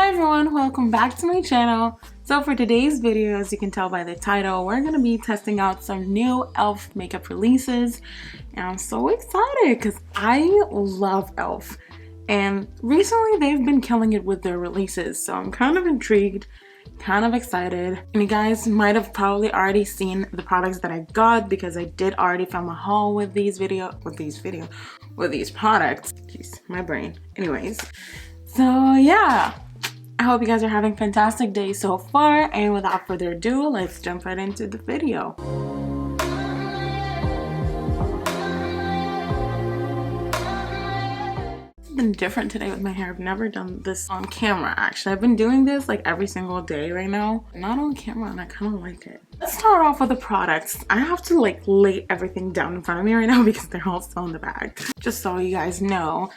Hi everyone, welcome back to my channel. So for today's video, as you can tell by the title, we're going to be testing out some new e.l.f. makeup releases. And I'm so excited because I love e.l.f. And recently they've been killing it with their releases. So I'm kind of intrigued, kind of excited. And you guys might have probably already seen the products that I got because I did already film a haul with these products. Jeez, my brain. Anyways. So yeah, I hope you guys are having a fantastic day so far, and without further ado, let's jump right into the video. It's been different today with my hair. I've never done this on camera actually. I've been doing this like every single day right now, not on camera, and I kind of like it. Let's start off with the products. I have to like lay everything down in front of me right now because they're all still in the bag. Just so you guys know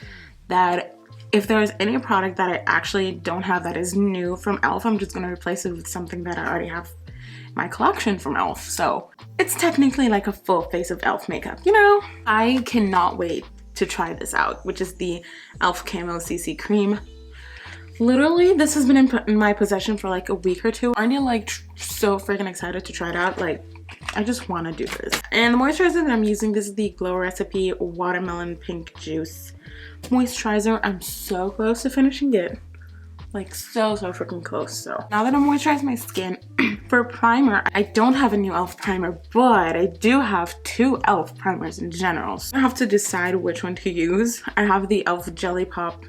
that if there's any product that I actually don't have that is new from e.l.f., I'm just going to replace it with something that I already have in my collection from e.l.f. So it's technically like a full face of e.l.f. makeup, you know? I cannot wait to try this out, which is the e.l.f. Camo CC Cream. Literally, this has been in my possession for like a week or two. Aren't you like so freaking excited to try it out? Like, I just want to do this. And the moisturizer that I'm using, this is the Glow Recipe Watermelon Pink Juice moisturizer. I'm so close to finishing it, like so freaking close. So now that I'm moisturizing my skin, for primer, I don't have a new e.l.f. primer, but I do have two e.l.f. primers in general, so I have to decide which one to use. I have the e.l.f. Jelly Pop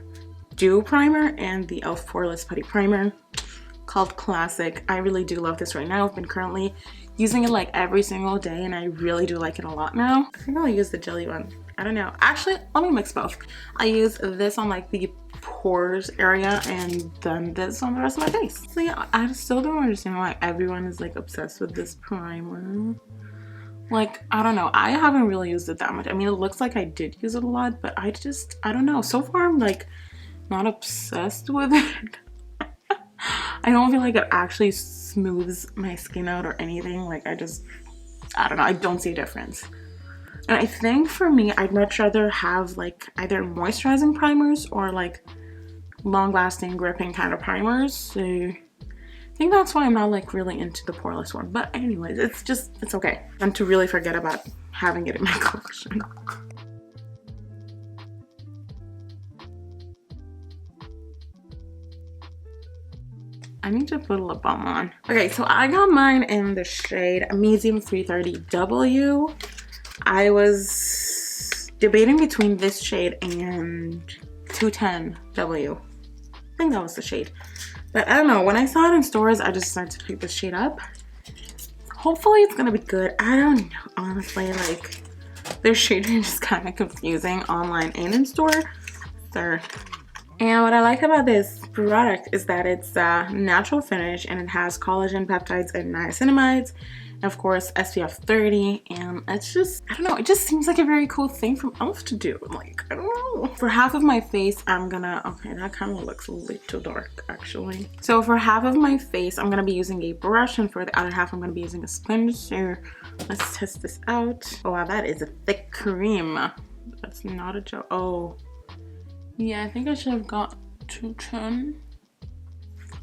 Dew Primer and the e.l.f. Poreless Putty Primer called Classic. I really do love this right now. I've been currently using it like every single day, and I really do like it a lot now. I think I'll use the jelly one. I don't know. Actually, let me mix both. I use this on like the pores area and then this on the rest of my face. So yeah, I still don't understand why everyone is like obsessed with this primer. Like, I don't know. I haven't really used it that much. I mean, it looks like I did use it a lot, but I don't know. So far, I'm like not obsessed with it. I don't feel like it actually smooths my skin out or anything. Like, I don't know. I don't see a difference. And I think for me, I'd much rather have like either moisturizing primers or like long-lasting gripping kind of primers. So I think that's why I'm not like really into the poreless one. But anyways, it's okay. And to really forget about having it in my collection. I need to put a lip balm on. Okay, so I got mine in the shade Medium 330W. I was debating between this shade and 210W. I think that was the shade. But I don't know, when I saw it in stores, I just decided to pick this shade up. Hopefully it's gonna be good. I don't know, honestly, like, their shade range is kind of confusing online and in store. So, and what I like about this product is that it's a natural finish and it has collagen, peptides, and niacinamides. And of course, SPF 30. And it's just, I don't know, it just seems like a very cool thing from e.l.f. to do. Like, I don't know. For half of my face, I'm gonna, okay, that kind of looks a little dark actually. So for half of my face, I'm gonna be using a brush, and for the other half, I'm gonna be using a sponge. So let's test this out. Oh wow, that is a thick cream. That's not a joke. Oh. Yeah, I think I should have got 210.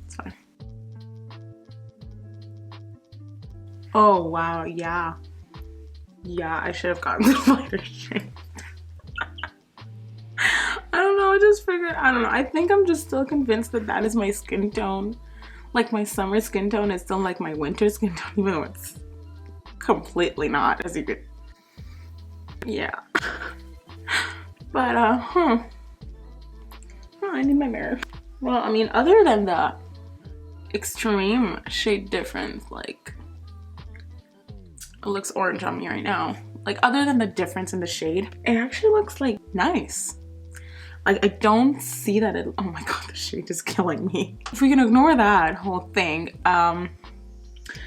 It's fine. Oh wow, yeah. Yeah, I should have gotten the lighter shade. I don't know, I just figured, I don't know. I think I'm just still convinced that that is my skin tone. Like my summer skin tone is still like my winter skin tone, even though it's completely not, as you could. Yeah. But, I need my mirror. Well, I mean, other than the extreme shade difference, like, it looks orange on me right now. Like, other than the difference in the shade, it actually looks like nice. Like, I don't see that it, oh my god, the shade is killing me. If we can ignore that whole thing, I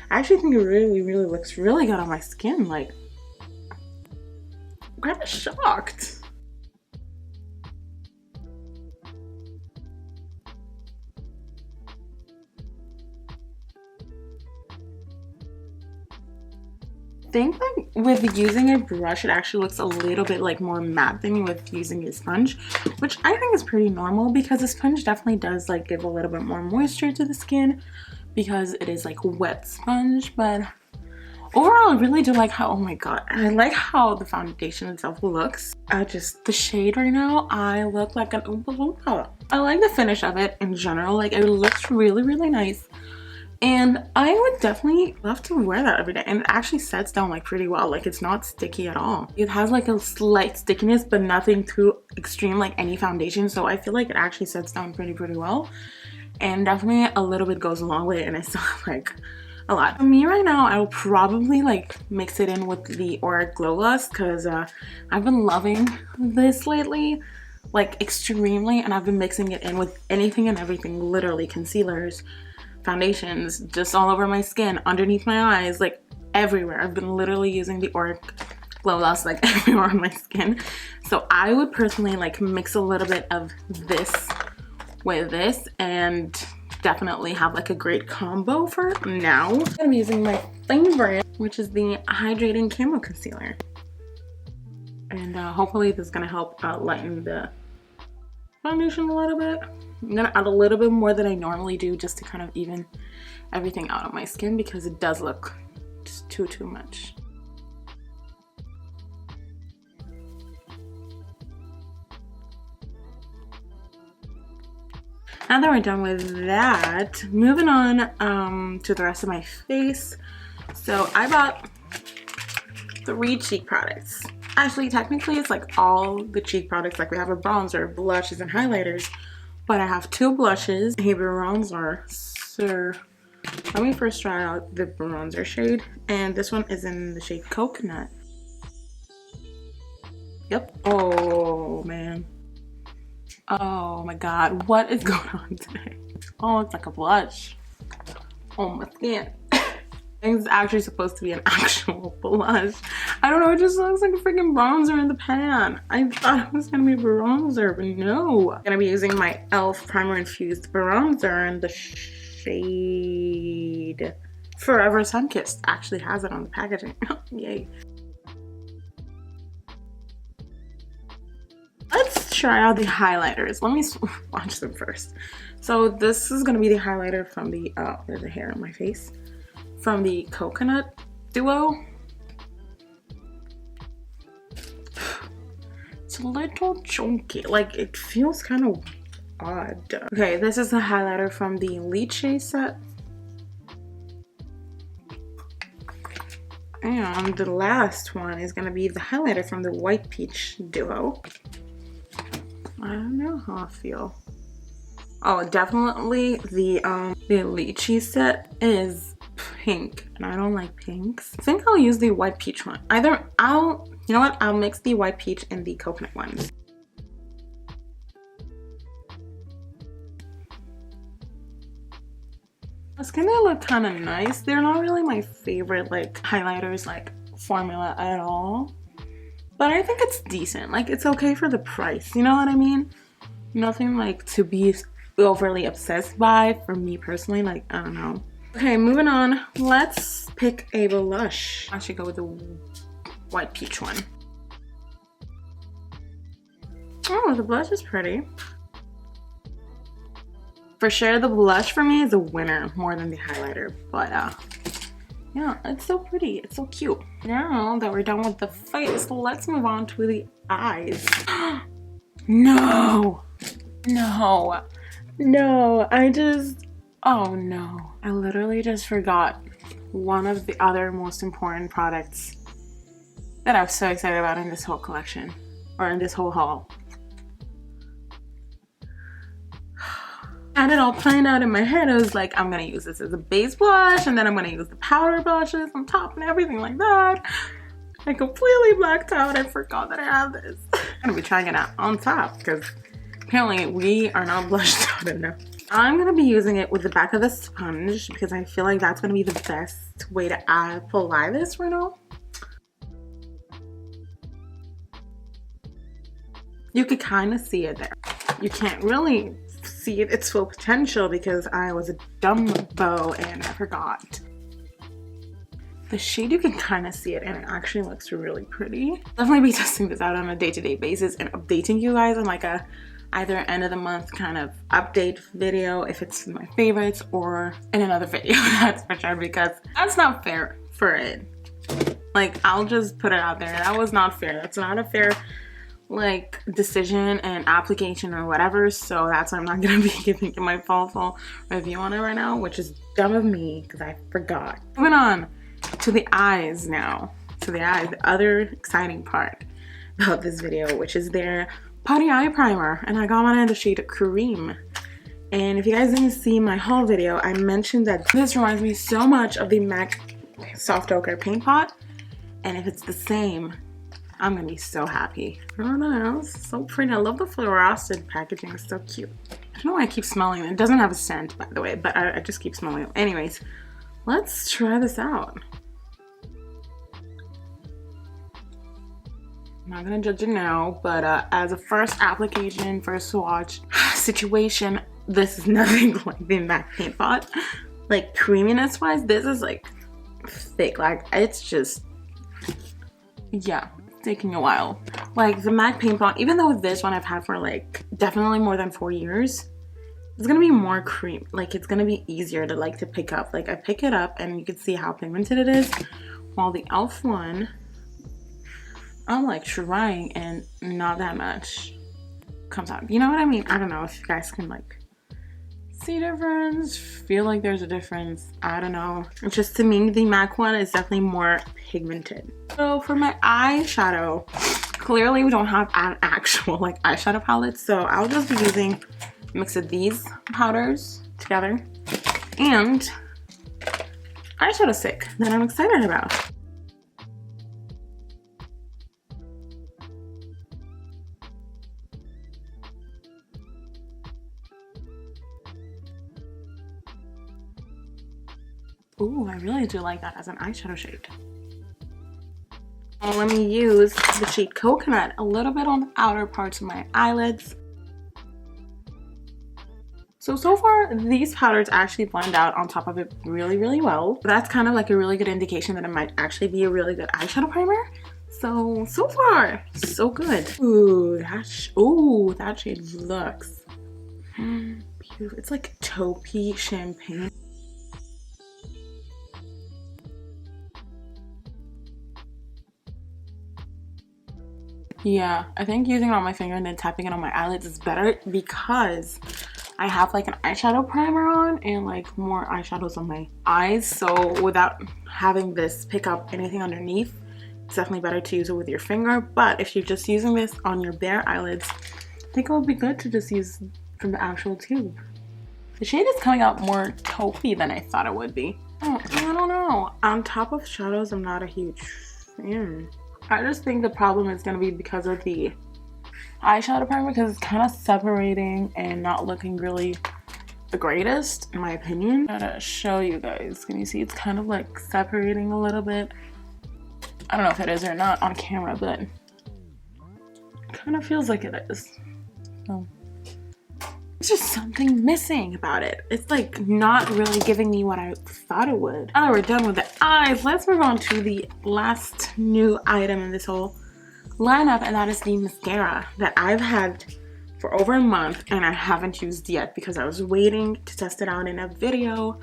actually think it really looks really good on my skin. Like, I'm kind of shocked. think like with using a brush, it actually looks a little bit like more matte than with using a sponge, which I think is pretty normal because a sponge definitely does like give a little bit more moisture to the skin because it is like wet sponge. But overall, I really do like how, oh my god, I like how the foundation itself looks. Just the shade right now, I look like an Oompa Loompa. I like the finish of it in general. Like, it looks really, really nice. And I would definitely love to wear that every day. And it actually sets down like pretty well. Like, it's not sticky at all. It has like a slight stickiness, but nothing too extreme like any foundation. So I feel like it actually sets down pretty well. And definitely a little bit goes a long way, and I still have like a lot. For me right now, I will probably like mix it in with the Auric Glow Gloss because I've been loving this lately, like extremely, and I've been mixing it in with anything and everything, literally concealers, foundations, just all over my skin, underneath my eyes, like everywhere. I've been literally using the Auric Glow Gloss like everywhere on my skin. So I would personally like mix a little bit of this with this and definitely have like a great combo for now. I'm using my favorite, which is the Hydrating Camo Concealer. And hopefully this is gonna help lighten the foundation a little bit. I'm gonna add a little bit more than I normally do just to kind of even everything out on my skin because it does look just too much. Now that we're done with that, moving on to the rest of my face. So I bought 3 cheek products. Actually, technically it's like all the cheek products. Like we have a bronzer, blushes, and highlighters. But I have 2 blushes, a bronzer. So let me first try out the bronzer shade. And this one is in the shade Coconut. Yep. Oh, man. Oh my god, what is going on today? Oh, it's like a blush on my skin. It's actually supposed to be an actual blush. I don't know, it just looks like a freaking bronzer in the pan. I thought it was gonna be bronzer, but no. I'm gonna be using my e.l.f. Primer Infused bronzer in the shade Forever Sunkissed. Actually has it on the packaging. Yay. Let's try out the highlighters. Let me swatch them first. So this is gonna be the highlighter from the there's a hair on my face, from the Coconut Duo. It's a little chunky, like it feels kind of odd. Okay, this is the highlighter from the Lychee set. And the last one is gonna be the highlighter from the White Peach Duo. I don't know how I feel. Oh, definitely the Lychee set is pink, and I don't like pinks. I think I'll use the White Peach one. You know what? I'll mix the White Peach and the Coconut one. The skin, they look kind of nice. They're not really my favorite like highlighters like formula at all. But I think it's decent. Like, it's okay for the price. You know what I mean? Nothing like to be overly obsessed by for me personally. Like, I don't know. Okay, moving on. Let's pick a blush. I should go with the White Peach one. Oh, the blush is pretty. For sure, the blush for me is a winner more than the highlighter. But, yeah, it's so pretty. It's so cute. Now that we're done with the face, let's move on to the eyes. No! No! No! Oh no. I literally just forgot one of the other most important products that I was so excited about in this whole collection. Or in this whole haul. I had it all planned out in my head. I was like, I'm gonna use this as a base blush, and then I'm gonna use the powder blushes on top and everything like that. I completely blacked out. I forgot that I had this. I'm gonna be trying it out on top because apparently we are not blushed out enough. I'm gonna be using it with the back of the sponge because I feel like that's gonna be the best way to apply this right now. You could kind of see it there. You can't really see its full potential because I was a dumbo and I forgot. The shade, you can kind of see it, and it actually looks really pretty. Definitely be testing this out on a day-to-day basis and updating you guys on like a either end of the month kind of update video if it's my favorites, or in another video. That's for sure, because that's not fair for it. Like, I'll just put it out there, that was not fair. That's not a fair like decision and application or whatever, so that's why I'm not gonna be giving you my full review on it right now, which is dumb of me because I forgot. Moving on to the eyes now. To the eyes, the other exciting part about this video, which is their Putty Eye Primer, and I got one in the shade Cream. And if you guys didn't see my haul video, I mentioned that this reminds me so much of the MAC Soft Ochre Paint Pot, and if it's the same, I'm gonna be so happy. I don't know, it's so pretty. I love the fluorescent packaging, it's so cute. I don't know why I keep smelling it. It doesn't have a scent, by the way, but I just keep smelling it. Anyways, let's try this out. I'm not gonna judge it now, but as a first application, first swatch situation, this is nothing like the MAC Paint Pot. Like, creaminess wise, this is like thick. Like, it's just, yeah, it's taking a while. Like the MAC Paint Pot, even though this one I've had for like definitely more than 4 years, it's gonna be more cream. Like, it's gonna be easier to like to pick up. Like, I pick it up and you can see how pigmented it is, while the e.l.f. one, I'm like trying and not that much comes out. You know what I mean? I don't know if you guys can like see difference, feel like there's a difference. I don't know. It's just, to me, the MAC one is definitely more pigmented. So for my eyeshadow, clearly we don't have an actual like eyeshadow palette, so I'll just be using a mix of these powders together and eyeshadow stick that I'm excited about. Ooh, I really do like that as an eyeshadow shade. Let me use the shade Coconut a little bit on the outer parts of my eyelids. So far, these powders actually blend out on top of it really, really well. That's kind of like a really good indication that it might actually be a really good eyeshadow primer. So far, so good. Ooh, that shade looks beautiful. It's like taupey champagne. Yeah, I think using it on my finger and then tapping it on my eyelids is better because I have like an eyeshadow primer on and like more eyeshadows on my eyes. So without having this pick up anything underneath, it's definitely better to use it with your finger. But if you're just using this on your bare eyelids, I think it would be good to just use from the actual tube. The shade is coming out more taupey than I thought it would be. Oh, I don't know. On top of shadows, I'm not a huge fan. I just think the problem is going to be because of the eyeshadow primer, because it's kind of separating and not looking really the greatest, in my opinion. I'm gonna show you guys. Can you see it's kind of like separating a little bit? I don't know if it is or not on camera, but it kind of feels like it is. So it's just something missing about it. It's like not really giving me what I thought it would. Now that we're done with the eyes, let's move on to the last new item in this whole lineup, and that is the mascara that I've had for over a month and I haven't used yet because I was waiting to test it out in a video,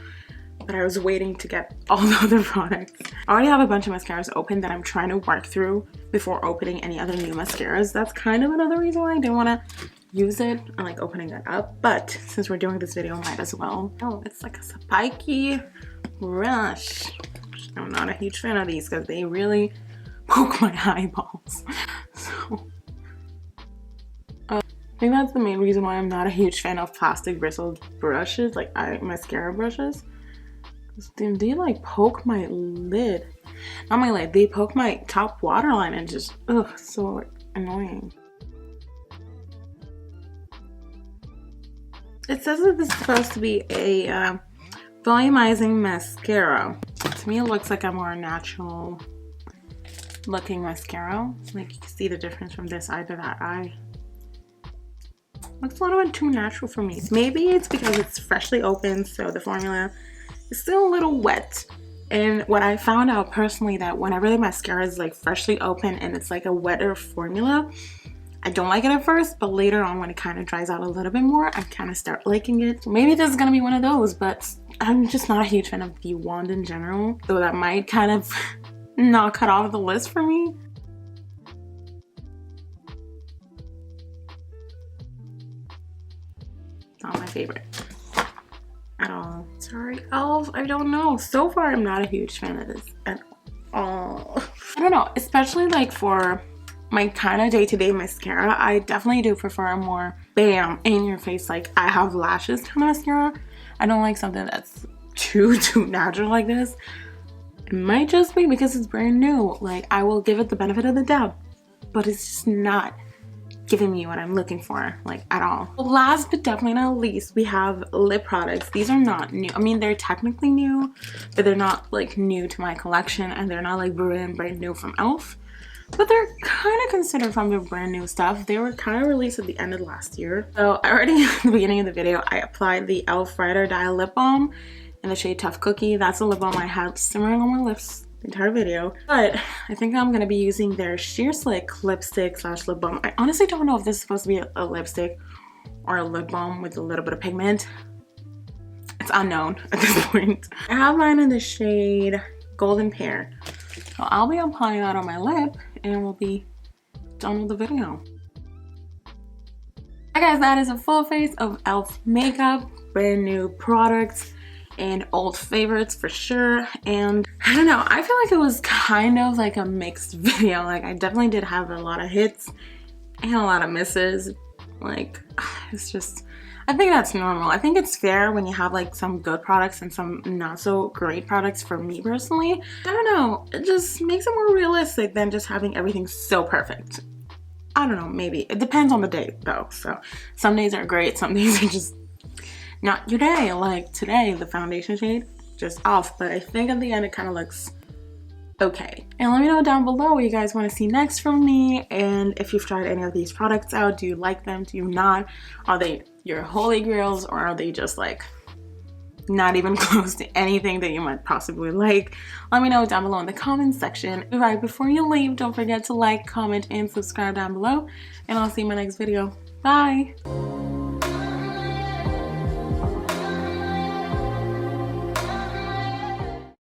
but I was waiting to get all the other products. I already have a bunch of mascaras open that I'm trying to work through before opening any other new mascaras. That's kind of another reason why I didn't want to use it and like opening that up, but since we're doing this video, might as well. Oh, it's like a spiky brush. I'm not a huge fan of these because they really poke my eyeballs. So I think that's the main reason why I'm not a huge fan of plastic bristled brushes, like mascara brushes. They like poke my lid. Not my lid, they poke my top waterline and just, ugh, so annoying. It says that this is supposed to be a volumizing mascara. To me, it looks like a more natural looking mascara. Like, you can see the difference from this eye to that eye. Looks a little bit too natural for me. Maybe it's because it's freshly opened, so the formula is still a little wet. And what I found out personally, that whenever the mascara is like freshly open and it's like a wetter formula, I don't like it at first, but later on when it kind of dries out a little bit more, I kind of start liking it. So maybe this is gonna be one of those, but I'm just not a huge fan of the wand in general, so that might kind of not cut off the list for me. Not my favorite at all. Sorry, e.l.f. I don't know. So far, I'm not a huge fan of this at all. I don't know, especially like for my kind of day-to-day mascara, I definitely do prefer a more bam in your face, like I have lashes kind of mascara. I don't like something that's too natural like this. It might just be because it's brand new. Like, I will give it the benefit of the doubt, but it's just not giving me what I'm looking for, like, at all. Last but definitely not least, we have lip products. These are not new. I mean, they're technically new, but they're not like new to my collection, and they're not like brand new from e.l.f. But they're kind of considered from the brand new stuff. They were kind of released at the end of last year. So already at the beginning of the video, I applied the e.l.f. Ride or Die lip balm in the shade Tough Cookie. That's the lip balm I had simmering on my lips the entire video. But I think I'm gonna be using their Sheer Slick lipstick slash lip balm. I honestly don't know if this is supposed to be a lipstick or a lip balm with a little bit of pigment. It's unknown at this point. I have mine in the shade Golden Pear. So I'll be applying that on my lip and we'll be done with the video. Hi guys, that is a full face of e.l.f. makeup, brand new products, and old favorites for sure. And I don't know, I feel like it was kind of like a mixed video. Like, I definitely did have a lot of hits and a lot of misses. Like, it's just, I think that's normal. I think it's fair when you have like some good products and some not so great products. For me personally, I don't know, it just makes it more realistic than just having everything so perfect. I don't know, maybe. It depends on the day though. So some days are great, some days are just not your day. Like today, the foundation shade just off, but I think at the end it kind of looks okay. And let me know down below what you guys want to see next from me, and if you've tried any of these products out. Do you like them? Do you not? Are they your holy grails, or are they just like not even close to anything that you might possibly like? Let me know down below in the comments section. Right before you leave, don't forget to like, comment, and subscribe down below, and I'll see you in my next video. Bye!